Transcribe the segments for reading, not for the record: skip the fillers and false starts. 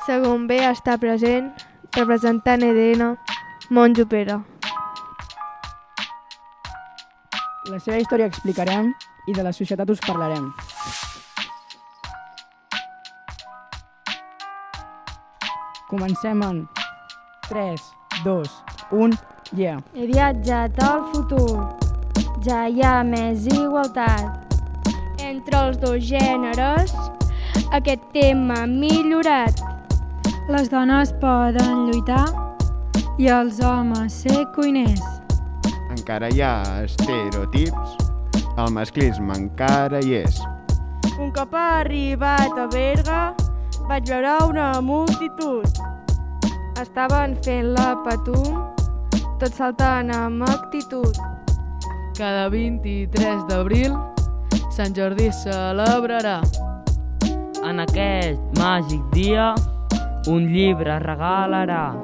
Segon B està present, representant EDN, Monjo Pere. La seva història explicarem i de la societat us parlarem. Comencem en 3, 2, 1, yeah! He viatjat al futur, ja hi ha més igualtat. Entre els dos gèneres, aquest tema ha millorat. Les dones poden lluitar i els homes ser cuiners. Encara hi ha estereotips, el masclisme encara hi és. Un cop arribat a Berga, vaig veure una multitud. Estaven fent la patum, tot saltant amb actitud. Cada 23 d'abril, Sant Jordi es celebrarà. En aquest màgic dia, un llibre es regalarà.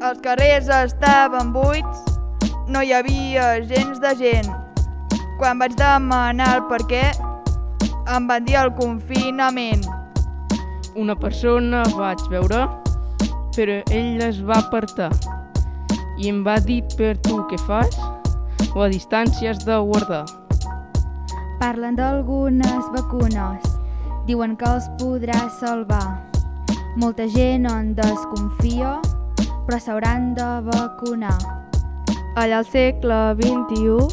Els carrers estaven buits, no hi havia gens de gent. Quan vaig demanar el per què, em van dir el confinament. Una persona vaig veure, però ell es va apartar i em va dir: per tu què fas? O a distància has de guardar. Parlen d'algunes vacunes, diuen que els podrà salvar. Molta gent en desconfia, però s'hauran de vacunar. Allà al segle XXI,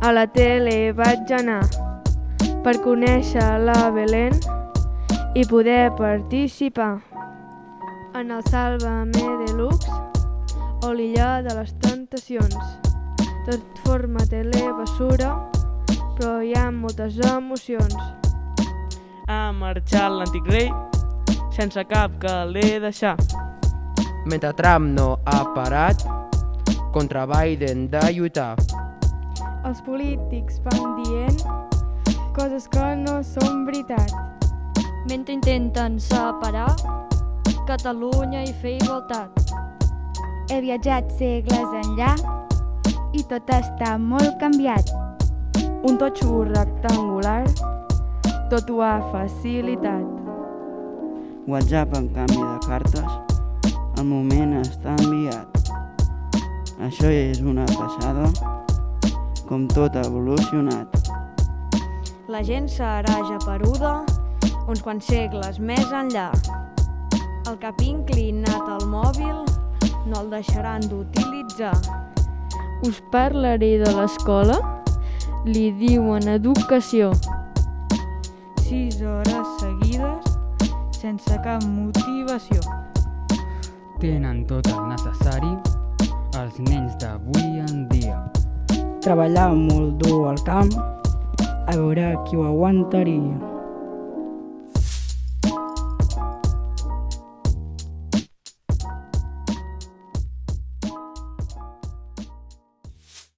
a la tele vaig anar per conèixer la Belén i poder participar en el Sálvame Deluxe o l'Illa de les Tentacions. Tot forma telebasura, però hi ha moltes emocions. Ha marxat l'antic rei sense cap caler deixar. Mentre Trump no ha parat, contra Biden de lluitar. Els polítics van dient coses que no són veritat. Mentre intenten separar Catalunya i fer igualtat. He viatjat segles enllà i tot està molt canviat. Un totxo rectangular tot ho ha facilitat. WhatsApp en canvi de cartes, el moment està enviat. Això és una passada, com tot ha evolucionat. La gent serà geperuda uns quants segles més enllà. El cap inclinat al mòbil no el deixaran d'utilitzar. Us parlaré de l'escola, li diuen educació. 6 hores seguides sense cap motivació. Tenen tot el necessari els nens d'avui en dia. Treballar molt dur al camp, a veure qui ho aguantaria.